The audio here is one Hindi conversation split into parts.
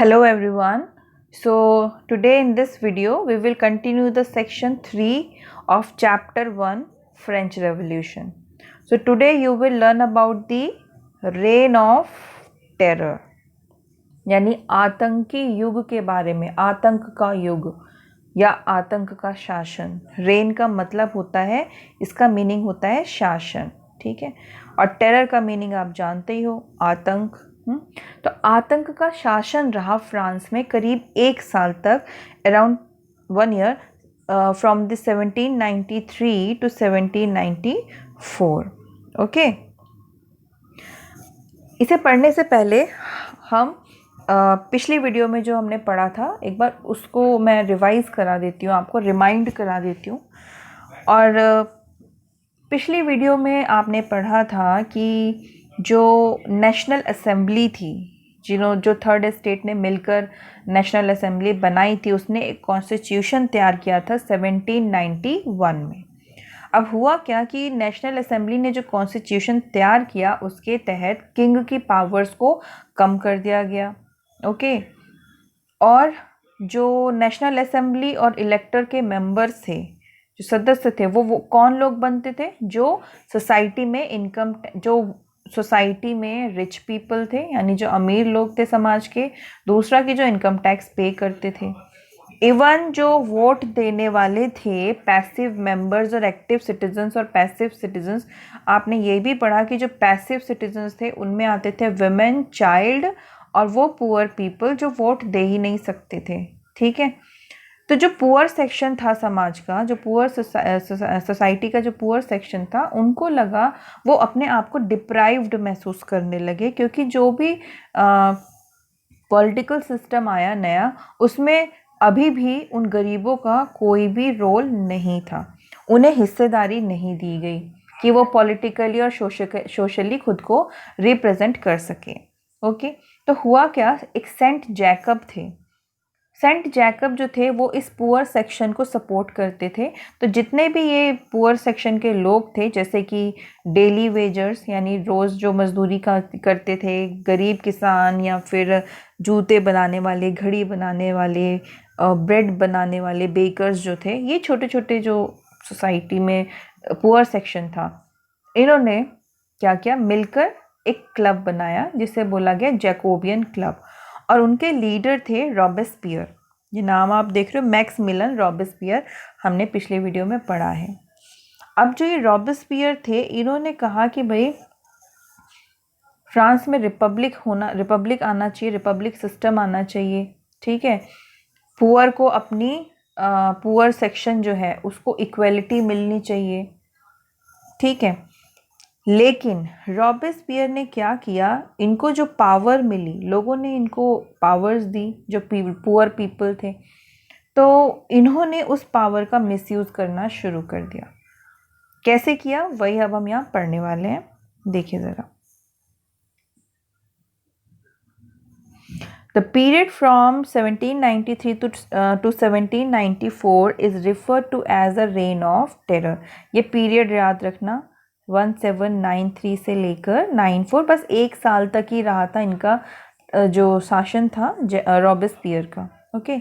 Hello everyone. So today in this video we will continue the section 3 of chapter 1 French Revolution. So today you will learn about the reign of terror यानी आतंकी युग के बारे में। आतंक का युग या आतंक का शासन। रेन का मतलब होता है, इसका मीनिंग होता है शासन, ठीक है। और टेरर का मीनिंग आप जानते ही हो, आतंक। तो आतंक का शासन रहा फ्रांस में करीब 1 साल तक, around 1 year, from the 1793 to 1794। Okay, इसे पढ़ने से पहले हम पिछली वीडियो में जो हमने पढ़ा था एक बार उसको मैं रिवाइज करा देती हूँ, आपको रिमाइंड करा देती हूँ। और पिछली वीडियो में आपने पढ़ा था कि जो नेशनल असेंबली थी, जो थर्ड स्टेट ने मिलकर नेशनल असेंबली बनाई थी, उसने एक कॉन्स्टिट्यूशन तैयार किया था 1791 में। अब हुआ क्या कि नेशनल असेंबली ने जो कॉन्स्टिट्यूशन तैयार किया उसके तहत किंग की पावर्स को कम कर दिया गया। ओके, और जो नेशनल असेंबली और इलेक्टर के मेंबर्स थे, जो सदस्य थे, वो कौन लोग बनते थे? जो सोसाइटी में सोसाइटी में रिच पीपल थे, यानी जो अमीर लोग थे समाज के। दूसरा कि जो इनकम टैक्स पे करते थे। इवन जो वोट देने वाले थे, पैसिव मेंबर्स और एक्टिव सिटीजन्स और पैसिव सिटीजन्स। आपने ये भी पढ़ा कि जो पैसिव सिटीजन्स थे उनमें आते थे विमेन, चाइल्ड और वो पुअर पीपल जो वोट दे ही नहीं सकते थे, ठीक है। तो जो पुअर सेक्शन था समाज का, जो पुअर सोसाइटी का जो पुअर सेक्शन था, उनको लगा, वो अपने आप को डिप्राइव्ड महसूस करने लगे, क्योंकि जो भी पॉलिटिकल सिस्टम आया नया, उसमें अभी भी उन गरीबों का कोई भी रोल नहीं था। उन्हें हिस्सेदारी नहीं दी गई कि वो पॉलिटिकली और सोशली खुद को रिप्रेजेंट कर सके। ओके, तो हुआ क्या, एक सेंट जैकब थे। सेंट जैकब जो थे वो इस पुअर सेक्शन को सपोर्ट करते थे। तो जितने भी ये पुअर सेक्शन के लोग थे, जैसे कि डेली वेजर्स यानी रोज़ जो मजदूरी करते थे, गरीब किसान, या फिर जूते बनाने वाले, घड़ी बनाने वाले, ब्रेड बनाने वाले बेकर्स जो थे, ये छोटे छोटे जो सोसाइटी में पुअर सेक्शन था, इन्होंने क्या किया, मिलकर एक क्लब बनाया जिसे बोला गया जैकोबियन क्लब। और उनके लीडर थे रॉबेस्पियर। ये नाम आप देख रहे हो, मैक्सिमिलियन रॉबेस्पियर, हमने पिछले वीडियो में पढ़ा है। अब जो ये रॉबेस्पियर थे, इन्होंने कहा कि भाई फ्रांस में रिपब्लिक आना चाहिए, रिपब्लिक सिस्टम आना चाहिए, ठीक है। पुअर को अपनी पुअर सेक्शन जो है उसको इक्वलिटी मिलनी चाहिए, ठीक है। लेकिन रॉबेस्पियर ने क्या किया, इनको जो पावर मिली, लोगों ने इनको पावर्स दी, जो पुअर पीपल थे, तो इन्होंने उस पावर का मिसयूज़ करना शुरू कर दिया। कैसे किया, वही अब हम यहाँ पढ़ने वाले हैं, देखिए ज़रा। The period from 1793 to 1794 is referred to as the reign of terror। ये पीरियड याद रखना, 1793 से लेकर 94, बस 1 साल तक ही रहा था इनका जो शासन था रॉबेस्पियर का। Okay,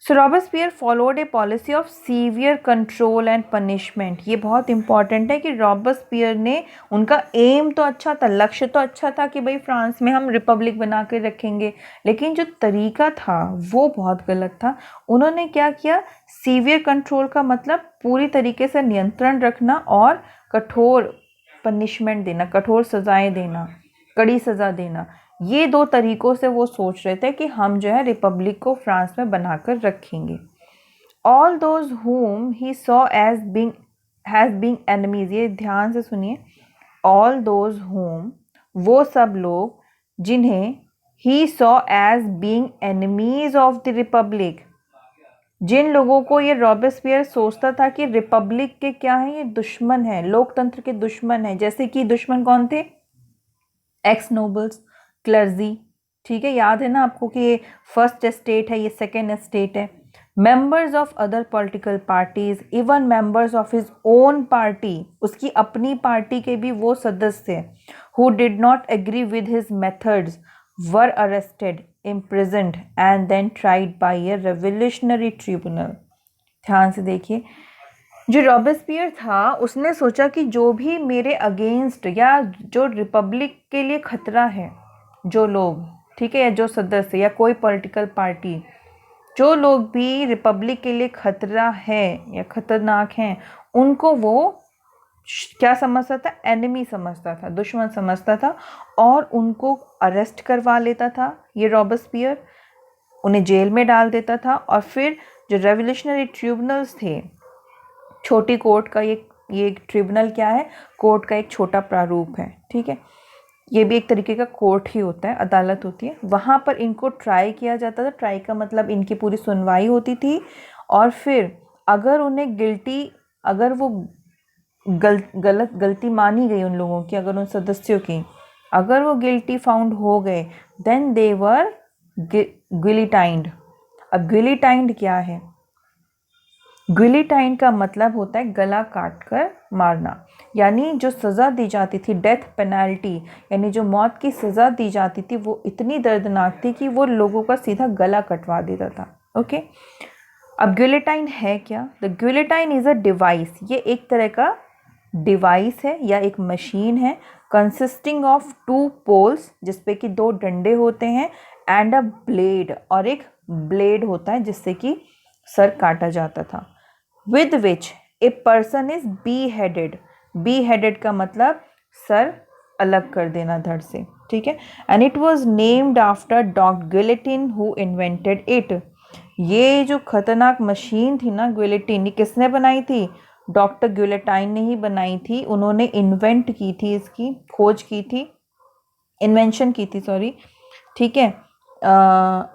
so Robespierre followed A policy of severe control and punishment. ये बहुत इंपॉर्टेंट है कि रॉबेस्पियर ने, उनका एम तो अच्छा था, लक्ष्य तो अच्छा था कि भाई फ्रांस में हम रिपब्लिक बना के रखेंगे, लेकिन जो तरीका था वो बहुत गलत था। उन्होंने क्या किया, सीवियर कंट्रोल का मतलब पूरी तरीके से नियंत्रण रखना और कठोर पनिशमेंट देना, कठोर सजाएं देना, कड़ी सज़ा देना। ये 2 तरीकों से वो सोच रहे थे कि हम जो है रिपब्लिक को फ्रांस में बनाकर रखेंगे। All those whom he saw as being enemies, ये ध्यान से सुनिए, ऑल दोज whom, वो सब लोग जिन्हें he saw as being enemies of the republic, जिन लोगों को ये रॉबेस्पियर सोचता था कि रिपब्लिक के क्या है, ये दुश्मन है, लोकतंत्र के दुश्मन है। जैसे कि दुश्मन कौन थे, एक्स नोबल्स, क्लर्जी, ठीक है, याद है ना आपको कि ये फर्स्ट एस्टेट है, ये सेकेंड एस्टेट है। Members of other political parties, even members of his own party, उसकी अपनी पार्टी के भी वो सदस्य who did not agree with his methods, were arrested, imprisoned and then tried by a revolutionary tribunal। ध्यान से देखिए, जो रॉबेस्पियर था उसने सोचा कि जो भी मेरे अगेंस्ट या जो रिपब्लिक के लिए खतरा है, जो लोग, ठीक है, या जो सदस्य या कोई पॉलिटिकल पार्टी, जो लोग भी रिपब्लिक के लिए खतरा है या खतरनाक हैं, उनको वो क्या समझता था? एनिमी समझता था, दुश्मन समझता था, और उनको अरेस्ट करवा लेता था ये रॉबेस्पियर, उन्हें जेल में डाल देता था। और फिर जो रेवोल्यूशनरी ट्रिब्यूनल्स थे, छोटी कोर्ट का ये ट्रिब्यूनल क्या है? कोर्ट का एक छोटा प्रारूप है, ठीक है, ये भी एक तरीके का कोर्ट ही होता है, अदालत होती है। वहाँ पर इनको ट्राई किया जाता था। ट्राई का मतलब इनकी पूरी सुनवाई होती थी, और फिर अगर उन्हें गिल्टी, अगर वो गलती मानी गई उन लोगों की, अगर उन सदस्यों की, अगर वो गिल्टी फाउंड हो गए, देन दे वर गिलिटाइंड। अब गिलिटाइंड क्या है? गिलिटाइन का मतलब होता है गला काटकर मारना, यानी जो सज़ा दी जाती थी, डेथ पेनल्टी, यानी जो मौत की सज़ा दी जाती थी, वो इतनी दर्दनाक थी कि वो लोगों का सीधा गला कटवा देता था। ओके, अब गिलेटाइन है क्या? द गिलेटाइन इज़ अ डिवाइस, ये एक तरह का डिवाइस है या एक मशीन है, कंसिस्टिंग ऑफ 2 पोल्स, जिसपे कि 2 डंडे होते हैं, एंड अ ब्लेड, और एक ब्लेड होता है जिससे कि सर काटा जाता था। With which a person is be headed. Be headed का मतलब सर अलग कर देना धड़ से, ठीक है। And it was named after doctor guillotine who invented it. ये जो खतरनाक मशीन थी ना गिलेटिन, ये किसने बनाई थी? डॉक्टर गिलेटाइन ने ही बनाई थी। उन्होंने इन्वेंट की थी, इसकी खोज की थी, इन्वेंशन की थी, सॉरी, ठीक है।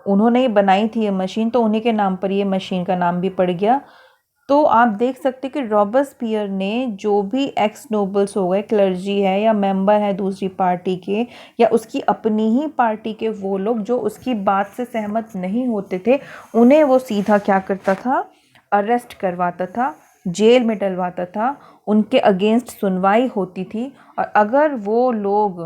उन्होंने ये बनाई थी ये मशीन, तो उन्हीं के नाम पर ये मशीन का नाम भी पड़ गया। तो आप देख सकते कि रॉबेस्पियर ने जो भी एक्स नोबल्स हो गए, क्लर्जी है या मेंबर है दूसरी पार्टी के या उसकी अपनी ही पार्टी के, वो लोग जो उसकी बात से सहमत नहीं होते थे, उन्हें वो सीधा क्या करता था? अरेस्ट करवाता था, जेल में डलवाता था, उनके अगेंस्ट सुनवाई होती थी, और अगर वो लोग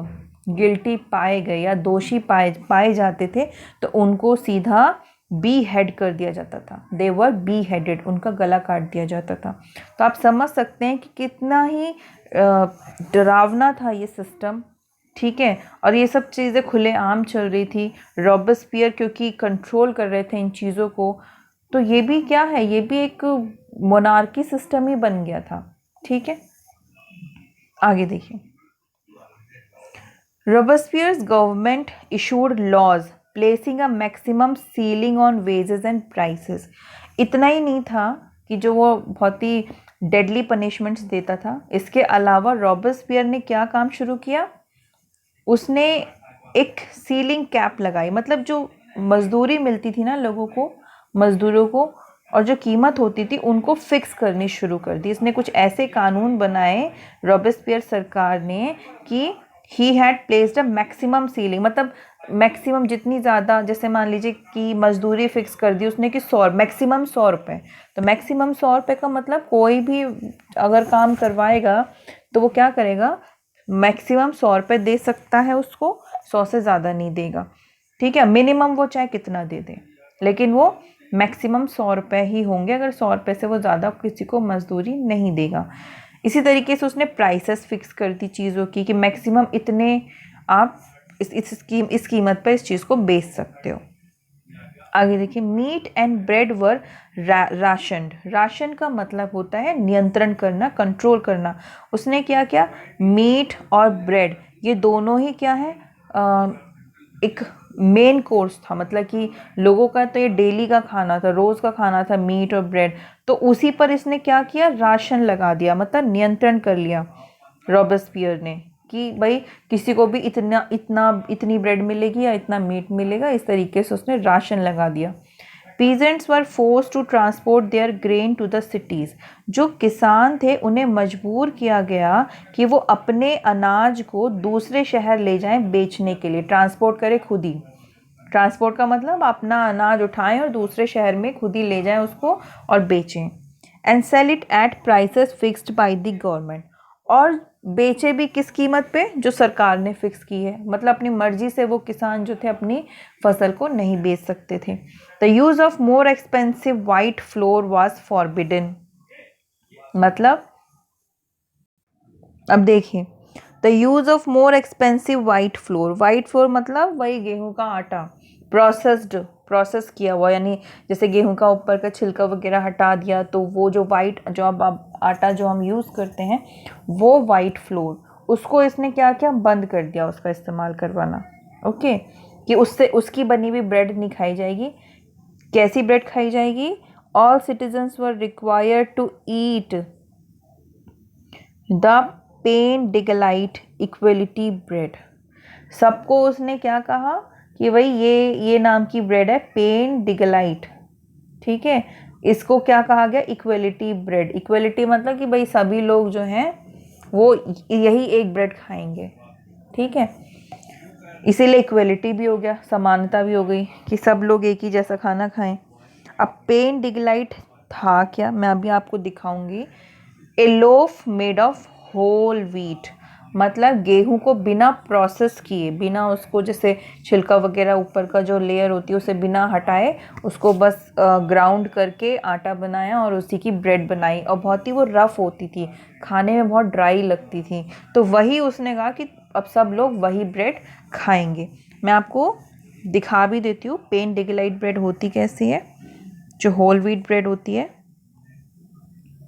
गिल्टी पाए गए या दोषी पाए जाते थे तो उनको सीधा बी हेड कर दिया जाता था। दे वर बी हेडेड, उनका गला काट दिया जाता था। तो आप समझ सकते हैं कि कितना ही डरावना था ये सिस्टम, ठीक है। और ये सब चीज़ें खुलेआम चल रही थी। रॉबेस्पियर क्योंकि कंट्रोल कर रहे थे इन चीज़ों को, तो ये भी क्या है? ये भी एक मोनार्की सिस्टम ही बन गया था, ठीक है। आगे देखिए, Robespierre's government issued laws placing a maximum ceiling on wages and prices। इतना ही नहीं था कि जो वो बहुत ही डेडली पनिशमेंट्स देता था, इसके अलावा रॉबेस्पियर ने क्या काम शुरू किया? उसने एक सीलिंग कैप लगाई, मतलब जो मजदूरी मिलती थी ना लोगों को, मजदूरों को, और जो कीमत होती थी उनको फिक्स करनी शुरू कर दी। इसने कुछ ऐसे कानून बनाए रॉबेस्पियर सरकार ने कि he had placed a maximum ceiling, मतलब मैक्सिमम जितनी ज़्यादा, जैसे मान लीजिए कि मजदूरी फिक्स कर दी उसने कि 100, मैक्सिमम 100 रुपये। तो मैक्सिमम 100 रुपये का मतलब कोई भी अगर काम करवाएगा तो वो क्या करेगा? मैक्सिमम 100 रुपये दे सकता है उसको, 100 से ज़्यादा नहीं देगा, ठीक है। मिनिमम वो चाहे कितना दे दे, लेकिन वो मैक्सिमम 100 रुपये ही होंगे, अगर 100 रुपये से वो ज़्यादा किसी को मजदूरी नहीं देगा। इसी तरीके से उसने प्राइसेस फिक्स कर दी चीज़ों की कि मैक्सिमम इतने आप इस कीमत पर इस चीज़ को बेच सकते हो। आगे देखिए, meat and bread were rationed. Ration का मतलब होता है नियंत्रण करना, कंट्रोल करना। उसने क्या किया? मीट और ब्रेड ये दोनों ही क्या है? एक मेन कोर्स था, मतलब कि लोगों का तो ये डेली का खाना था, रोज़ का खाना था मीट और ब्रेड। तो उसी पर इसने क्या किया? राशन लगा दिया, मतलब नियंत्रण कर लिया रॉबेस्पियर ने कि भाई किसी को भी इतनी ब्रेड मिलेगी या इतना मीट मिलेगा, इस तरीके से उसने राशन लगा दिया। Peasants were forced to transport their grain to the cities. जो किसान थे उन्हें मजबूर किया गया कि वो अपने अनाज को दूसरे शहर ले जाएं बेचने के लिए, ट्रांसपोर्ट करें खुद ही। ट्रांसपोर्ट का मतलब अपना अनाज उठाएं और दूसरे शहर में खुद ही ले जाएं उसको और बेचें। And sell it at prices fixed by the government. और बेचे भी किस कीमत पे, जो सरकार ने फिक्स की है। मतलब अपनी मर्जी से वो किसान जो थे अपनी फसल को नहीं बेच सकते थे। The use of more expensive white floor was forbidden. मतलब अब देखिए, the use of more expensive white floor मतलब वही गेहूं का आटा, प्रोसेस किया हुआ, यानी जैसे गेहूं का ऊपर का छिलका वगैरह हटा दिया, तो वो जो वाइट जो अब आटा जो हम यूज़ करते हैं वो वाइट फ्लोर, उसको इसने क्या किया, बंद कर दिया उसका इस्तेमाल करवाना। ओके, कि उससे उसकी बनी हुई ब्रेड नहीं खाई जाएगी। कैसी ब्रेड खाई जाएगी? All citizens were required to eat the pain d'egalite equality bread. सबको उसने क्या कहा कि भाई ये नाम की ब्रेड है पेन डिगलाइट, ठीक है। इसको क्या कहा गया? Equality bread. इक्वलिटी मतलब कि भाई सभी लोग जो हैं वो यही एक ब्रेड खाएंगे, ठीक है। इसीलिए इक्वलिटी भी हो गया, समानता भी हो गई कि सब लोग एक ही जैसा खाना खाएं। अब पेन डिगलाइट था क्या, मैं अभी आपको दिखाऊंगी। A loaf made of whole wheat, मतलब गेहूं को बिना प्रोसेस किए, बिना उसको जैसे छिलका वगैरह ऊपर का जो लेयर होती है उसे बिना हटाए, उसको बस ग्राउंड करके आटा बनाया और उसी की ब्रेड बनाई। और बहुत ही वो रफ़ होती थी, खाने में बहुत ड्राई लगती थी। तो वही उसने कहा कि अब सब लोग वही ब्रेड खाएंगे। मैं आपको दिखा भी देती हूँ पेन डिगलाइट ब्रेड होती कैसी है। जो होल व्हीट ब्रेड होती है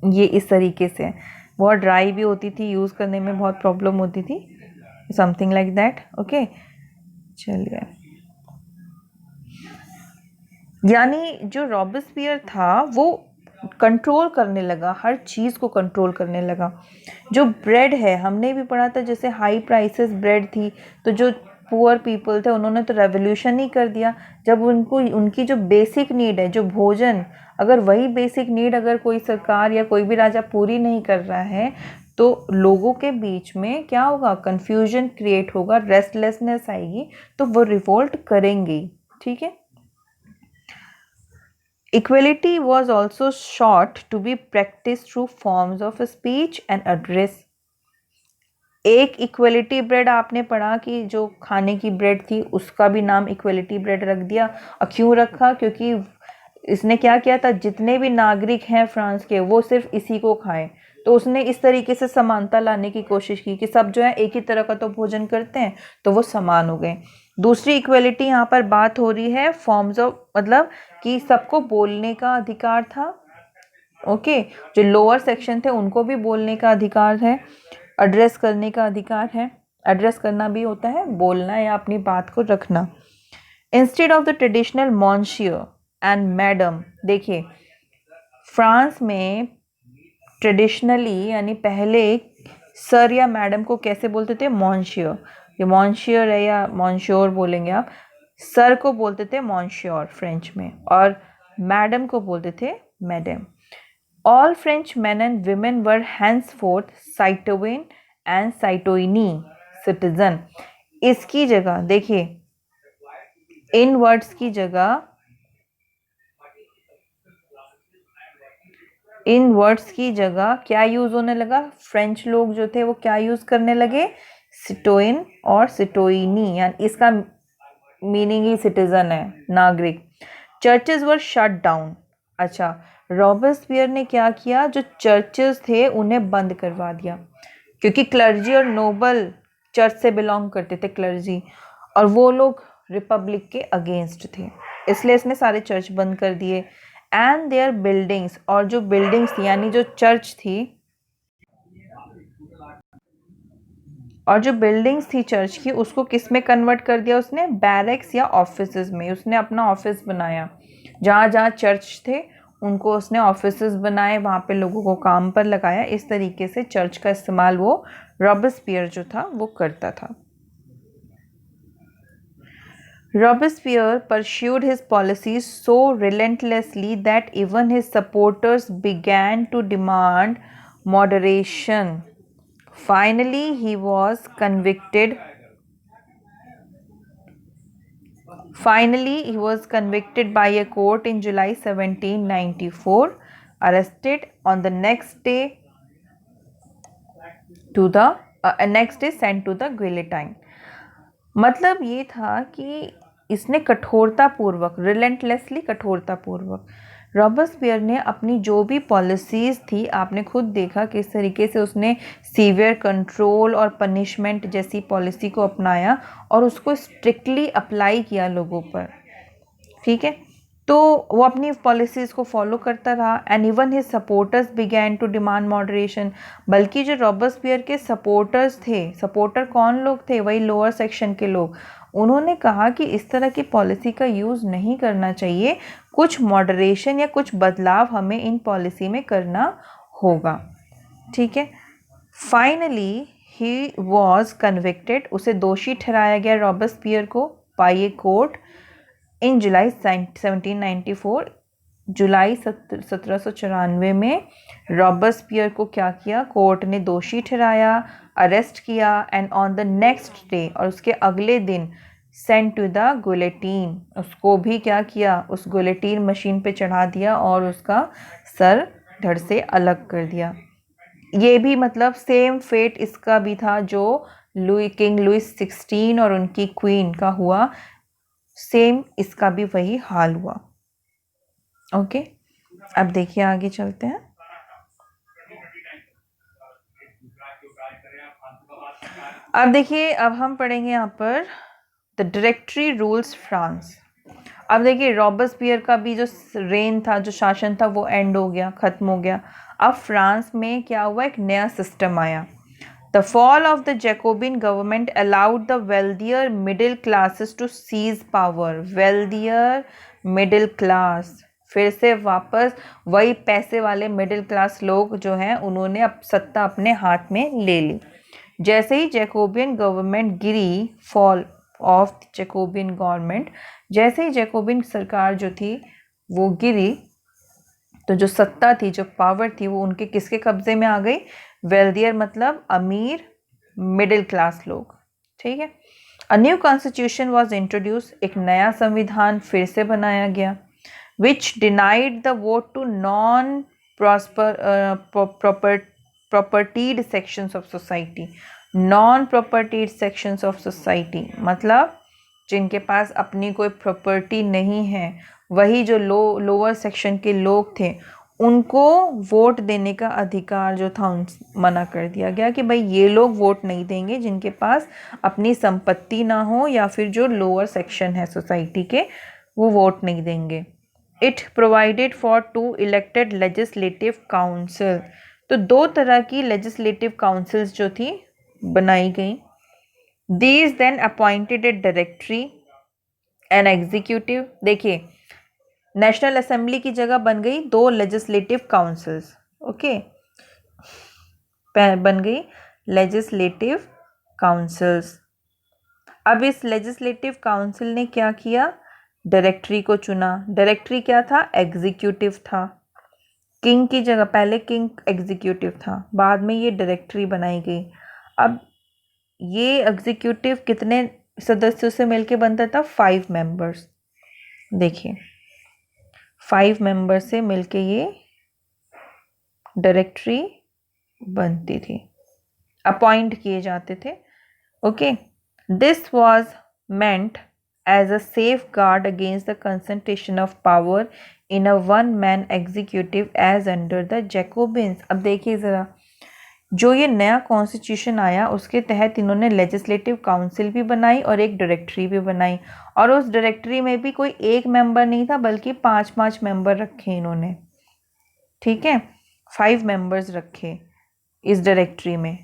ये इस तरीके से है, बहुत ड्राई भी होती थी, यूज़ करने में बहुत प्रॉब्लम होती थी, समथिंग लाइक दैट। ओके, चलिए। यानी जो रॉबस्पियर था वो कंट्रोल करने लगा, हर चीज़ को कंट्रोल करने लगा। जो ब्रेड है, हमने भी पढ़ा था, जैसे हाई प्राइसेस ब्रेड थी, तो जो पुअर पीपल थे उन्होंने तो रेवोल्यूशन ही कर दिया। जब उनको उनकी जो बेसिक नीड है, जो भोजन, अगर वही बेसिक नीड अगर कोई सरकार या कोई भी राजा पूरी नहीं कर रहा है तो लोगों के बीच में क्या होगा? कन्फ्यूजन क्रिएट होगा, रेस्टलेसनेस आएगी, तो वो रिवोल्ट करेंगे, ठीक है। Equality was also sought to be practiced through forms of speech and address. एक इक्वलिटी ब्रेड आपने पढ़ा कि जो खाने की ब्रेड थी उसका भी नाम इक्वलिटी ब्रेड रख दिया। और क्यों रखा? क्योंकि इसने क्या किया था, जितने भी नागरिक हैं फ्रांस के वो सिर्फ इसी को खाएं। तो उसने इस तरीके से समानता लाने की कोशिश की कि सब जो है एक ही तरह का तो भोजन करते हैं, तो वो समान हो गए। दूसरी इक्वलिटी यहाँ पर बात हो रही है फॉर्म्स ऑफ, मतलब कि सबको बोलने का अधिकार था। ओके, जो लोअर सेक्शन थे उनको भी बोलने का अधिकार है, एड्रेस करने का अधिकार है। एड्रेस करना भी होता है बोलना या अपनी बात को रखना। Instead of the traditional monsieur and madam, देखिए फ्रांस में ट्रेडिशनली यानी पहले सर या मैडम को कैसे बोलते थे? मॉन्शियर। ये मॉन्शियर है या मॉन्श्योर बोलेंगे आप। सर को बोलते थे मॉन्श्योर फ्रेंच में, और मैडम को बोलते थे madam. All French men and women were henceforth citoyen and citoyenne citizen. इसकी जगह देखिए, इन वर्ड्स की जगह, इन वर्ड्स की जगह क्या यूज होने लगा? फ्रेंच लोग जो थे वो क्या यूज करने लगे? सिटोइन और सिटोइनी, यानी इसका मीनिंग ही सिटीजन है, नागरिक। चर्चेस वर शट डाउन। अच्छा, रॉबस्पियर ने क्या किया? जो चर्चेस थे उन्हें बंद करवा दिया, क्योंकि क्लर्जी और नोबल चर्च से बिलोंग करते थे, क्लर्जी, और वो लोग रिपब्लिक के अगेंस्ट थे, इसलिए इसने सारे चर्च बंद कर दिए। एंड देयर बिल्डिंग्स, और जो बिल्डिंग्स थी यानी जो चर्च थी, और जो बिल्डिंग्स थी चर्च की उसको किस में कन्वर्ट कर दिया उसने? बैरक्स या ऑफिसेज में। उसने अपना ऑफिस बनाया, जहाँ जहाँ चर्च थे उनको उसने ऑफिसेज बनाए, वहाँ पे लोगों को काम पर लगाया। इस तरीके से चर्च का इस्तेमाल वो रॉबस्पियर जो था वो करता था। Robespierre pursued his policies so relentlessly that even his supporters began to demand moderation. Finally, he was convicted. Finally, he was convicted by a court in July 1794, arrested on the next day to the next is sent to the guillotine. मतलब ये था कि इसने कठोरतापूर्वक, रिलेंटलेसली कठोरतापूर्वक, रॉबस्पियर ने अपनी जो भी पॉलिसीज़ थी, आपने खुद देखा किस तरीके से उसने सीवियर कंट्रोल और पनिशमेंट जैसी पॉलिसी को अपनाया और उसको स्ट्रिक्टली अप्लाई किया लोगों पर, ठीक है। तो वो अपनी पॉलिसीज़ को फॉलो करता रहा and even his supporters began to demand moderation. बल्कि जो रॉबस्पियर के सपोर्टर्स थे, सपोर्टर कौन लोग थे, वही लोअर सेक्शन के लोग, उन्होंने कहा कि इस तरह की पॉलिसी का यूज़ नहीं करना चाहिए, कुछ मॉडरेशन या कुछ बदलाव हमें इन पॉलिसी में करना होगा, ठीक है। फाइनली ही वॉज कन्विक्टेड, उसे दोषी ठहराया गया रॉबस्पियर को बाय ए कोर्ट इन जुलाई 1794। जुलाई 1794 में रॉबस्पियर को क्या किया, कोर्ट ने दोषी ठहराया, अरेस्ट किया and on the next day, और उसके अगले दिन सेंट टू द गुलेटीन, उसको भी क्या किया, उस गुलेटीन मशीन पे चढ़ा दिया और उसका सर धड़ से अलग कर दिया। ये भी मतलब सेम फेट इसका भी था जो किंग लुइस 16 और उनकी क्वीन का हुआ, सेम इसका भी वही हाल हुआ। ओके, अब देखिए आगे चलते हैं। अब देखिए, अब हम पढ़ेंगे यहाँ पर द डायरेक्टरी रूल्स फ्रांस। अब देखिए रॉबस्पियर का भी जो रेन था, जो शासन था, वो एंड हो गया, खत्म हो गया। अब फ्रांस में क्या हुआ, एक नया सिस्टम आया। The fall of the Jacobin government allowed the wealthier middle classes to seize power. Wealthier middle class, फिर से वापस वही पैसे वाले मिडिल क्लास लोग जो हैं उन्होंने अब सत्ता अपने हाथ में ले ली। जैसे ही जैकोबियन गवर्नमेंट गिरी, फॉल ऑफ जैकोबियन गवर्नमेंट, जैसे ही जैकोबियन सरकार जो थी वो गिरी, तो जो सत्ता थी, जो पावर थी, वो उनके किसके कब्जे में आ गई, वेल्दियर मतलब अमीर मिडिल क्लास लोग, ठीक है। A new constitution was introduce, एक नया संविधान फिर से बनाया गया, which denied the vote to non propertied sections of society. Non propertied sections of society मतलब जिनके पास अपनी कोई प्रॉपर्टी नहीं है, वही जो लोअर सेक्शन के लोग थे, उनको वोट देने का अधिकार जो था उन मना कर दिया गया कि भाई ये लोग वोट नहीं देंगे जिनके पास अपनी संपत्ति ना हो, या फिर जो लोअर सेक्शन है सोसाइटी के, वो वोट नहीं देंगे। It provided for 2 elected legislative council, तो 2 तरह की लेजिस्लेटिव काउंसिल्स जो थी बनाई गई। These then appointed a directory and executive. देखिए नेशनल असेंबली की जगह बन गई 2 लेजिस्लेटिव काउंसिल्स, ओके, बन गई लेजिस्लेटिव काउंसिल्स। अब इस लेजिस्लेटिव काउंसिल ने क्या किया, डायरेक्टरी को चुना। डायरेक्टरी क्या था, एग्जीक्यूटिव था। किंग की जगह पहले किंग एग्जीक्यूटिव था, बाद में ये डायरेक्टरी बनाई गई। अब ये एग्जीक्यूटिव कितने सदस्यों से मिलके बनता था, 5 मेंबर्स। देखिए 5 मेंबर से मिलके ये डायरेक्टरी बनती थी, अपॉइंट किए जाते थे, okay. This was meant as a safeguard against the concentration of power in a one man executive as under the Jacobins. अब देखिए ज़रा, जो ये नया कॉन्स्टिट्यूशन आया उसके तहत इन्होंने लेजिस्लेटिव काउंसिल भी बनाई और एक डायरेक्टरी भी बनाई, और उस डायरेक्टरी में भी कोई एक मेंबर नहीं था बल्कि 5-5 मेंबर रखे इन्होंने, ठीक है, 5 मेंबर्स रखे इस डायरेक्टरी में।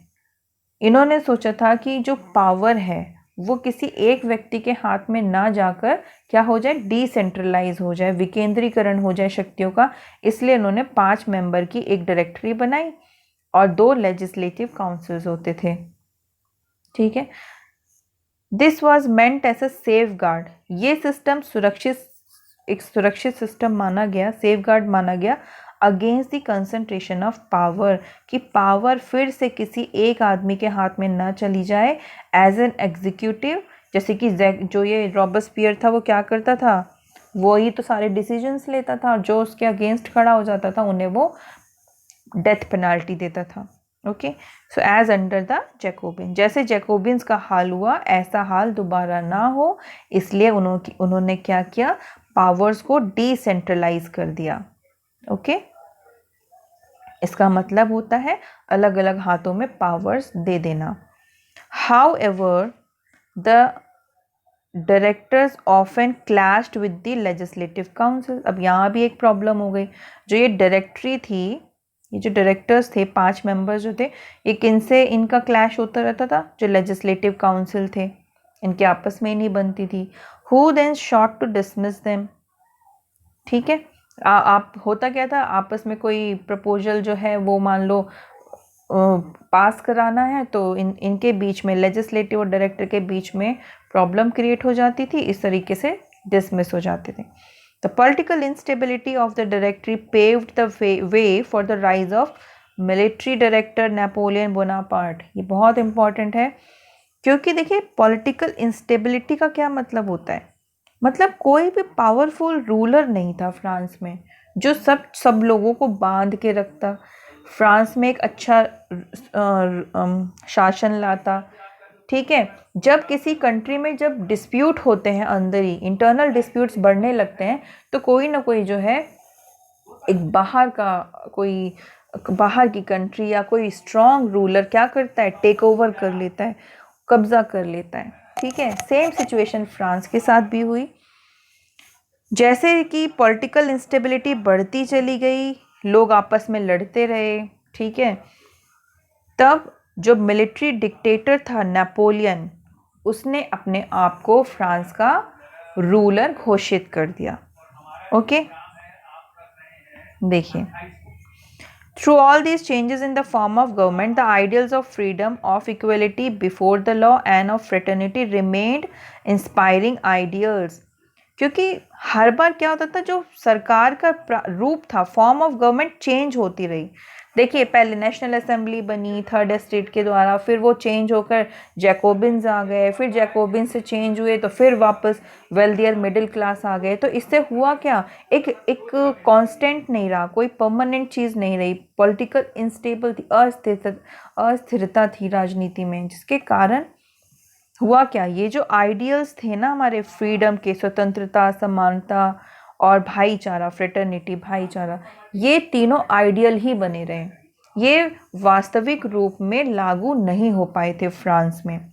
इन्होंने सोचा था कि जो पावर है वो किसी एक व्यक्ति के हाथ में ना जाकर क्या हो जाए, डिसेंट्रलाइज हो जाए, विकेंद्रीकरण हो जाए शक्तियों का, इसलिए इन्होंने 5 मेंबर की एक डायरेक्टरी बनाई और 2 लेजिस्लेटिव काउंसिल्स होते थे, ठीक है। This was meant as a safeguard, ये सिस्टम एक सुरक्षित सिस्टम माना गया, सेफ गार्ड माना गया against the concentration of power, कि पावर फिर से किसी एक आदमी के हाथ में ना चली जाए एज एन एग्जीक्यूटिव। जैसे कि जो ये रॉबस्पियर था वो क्या करता था, वो ही तो सारे डिसीजंस लेता था, और जो उसके अगेंस्ट खड़ा हो जाता था उन्हें वो डेथ पेनाल्टी देता था, okay, so as under the Jacobin, जैसे जैकोबियंस का हाल हुआ ऐसा हाल दोबारा ना हो, इसलिए उन्होंने क्या किया, पावर्स को डिसेंट्रलाइज कर दिया। ओके, इसका मतलब होता है अलग अलग हाथों में पावर्स दे देना। However the directors often clashed with the legislative council. अब यहाँ भी एक प्रॉब्लम हो गई, जो ये डायरेक्टरी थी, ये जो डायरेक्टर्स थे 5 मेंबर्स जो थे, ये किनसे इनका क्लैश होता रहता था, जो लेजिस्लेटिव काउंसिल थे, इनके आपस में ही नहीं बनती थी। Who then sought to dismiss them, ठीक है। आप होता क्या था, आपस में कोई प्रपोजल जो है वो मान लो पास कराना है, तो इनके बीच में, लेजिस्लेटिव और डायरेक्टर के बीच में प्रॉब्लम क्रिएट हो जाती थी, इस तरीके से डिसमिस हो जाते थे। The political instability of the directory paved the way for the rise of military director Napoleon Bonaparte. ये बहुत इंपॉर्टेंट है, क्योंकि देखिए पॉलिटिकल इंस्टेबिलिटी का क्या मतलब होता है, मतलब कोई भी पावरफुल रूलर नहीं था फ्रांस में जो सब लोगों को बांध के रखता, फ्रांस में एक अच्छा शासन लाता, ठीक है। जब किसी कंट्री में जब डिस्प्यूट होते हैं, अंदर ही इंटरनल डिस्प्यूट्स बढ़ने लगते हैं, तो कोई ना कोई जो है एक बाहर की कंट्री या कोई स्ट्रॉन्ग रूलर क्या करता है, टेक ओवर कर लेता है, कब्जा कर लेता है, ठीक है। सेम सिचुएशन फ्रांस के साथ भी हुई। जैसे कि पॉलिटिकल इंस्टेबिलिटी बढ़ती चली गई, लोग आपस में लड़ते रहे, ठीक है, तब जो मिलिट्री डिक्टेटर था नेपोलियन, उसने अपने आप को फ्रांस का रूलर घोषित कर दिया। ओके, देखिए, through all these changes in the form of government, the ideals of freedom, of equality before the law and of fraternity remained inspiring ideals। क्योंकि हर बार क्या होता था, जो सरकार का रूप था, फॉर्म ऑफ गवर्नमेंट चेंज होती रही। देखिए, पहले नेशनल असेंबली बनी थर्ड एस्टेट के द्वारा, फिर वो चेंज होकर जैकोबिन्स आ गए, फिर जैकोबिन्स से चेंज हुए तो फिर वापस वेल्दियर मिडिल क्लास आ गए। तो इससे हुआ क्या, एक कांस्टेंट नहीं रहा, कोई परमानेंट चीज़ नहीं रही, पॉलिटिकल इंस्टेबल थी, अस्थिरता थी राजनीति में, जिसके कारण हुआ क्या, ये जो आइडियल्स थे ना हमारे फ्रीडम के, स्वतंत्रता, समानता और भाईचारा, फ्रेटर्निटी, भाईचारा, ये तीनों आइडियल ही बने रहे, ये वास्तविक रूप में लागू नहीं हो पाए थे फ्रांस में,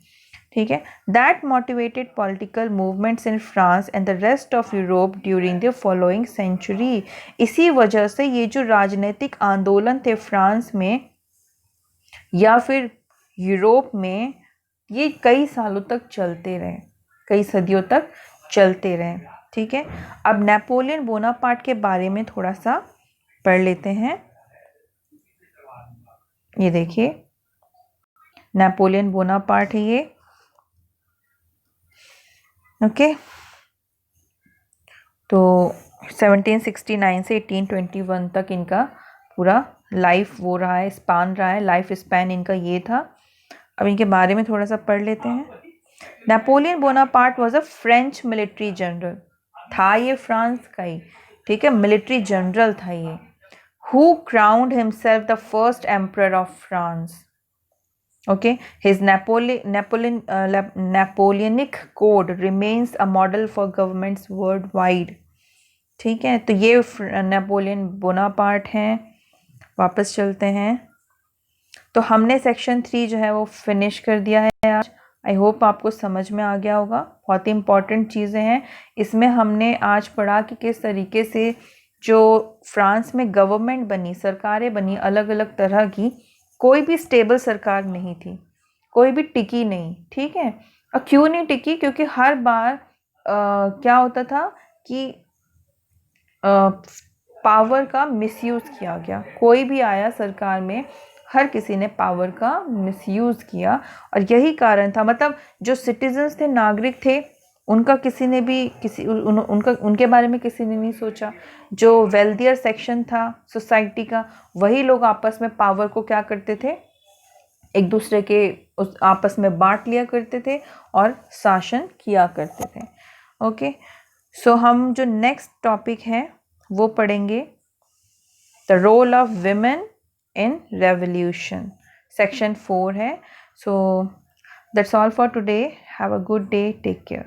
ठीक है। That motivated political movements in France and the rest of Europe during the following century. इसी वजह से ये जो राजनीतिक आंदोलन थे फ्रांस में या फिर यूरोप में, ये कई सालों तक चलते रहे, कई सदियों तक चलते रहे, ठीक है। अब नेपोलियन बोनापार्ट के बारे में थोड़ा सा पढ़ लेते हैं। ये देखिए, नेपोलियन बोनापार्ट है ये, ओके। तो 1769 से 1821 तक इनका पूरा लाइफ वो रहा है, स्पान रहा है, लाइफ स्पैन इनका ये था। अब इनके बारे में थोड़ा सा पढ़ लेते हैं। Napoleon Bonaparte was a French military general, था ये फ्रांस का ही, ठीक है, मिलिट्री जनरल था ये, who crowned himself the first emperor of France. Okay, his Napoleonic code remains a model for governments worldwide। ठीक है, तो ये नेपोलियन बोनापार्ट हैं। वापस चलते हैं, तो हमने सेक्शन 3 जो है वो फिनिश कर दिया है आज। आई होप आपको समझ में आ गया होगा, बहुत ही इंपॉर्टेंट चीज़ें हैं इसमें। हमने आज पढ़ा कि किस तरीके से जो फ्रांस में गवर्नमेंट बनी, सरकारें बनी अलग अलग तरह की, कोई भी स्टेबल सरकार नहीं थी, कोई भी टिकी नहीं, ठीक है। और क्यों नहीं टिकी, क्योंकि हर बार क्या होता था कि पावर का मिसयूज़ किया गया, कोई भी आया सरकार में, हर किसी ने पावर का मिसयूज़ किया, और यही कारण था, मतलब जो सिटीजन्स थे, नागरिक थे, उनका किसी ने भी उनके बारे में किसी ने नहीं सोचा। जो वेल्दियर सेक्शन था सोसाइटी का, वही लोग आपस में पावर को क्या करते थे, एक दूसरे के उस आपस में बांट लिया करते थे और शासन किया करते थे। ओके, सो हम जो नेक्स्ट टॉपिक है वो पढ़ेंगे, the role of women in revolution. Section 4 है. So that's all for today. Have a good day. Take care.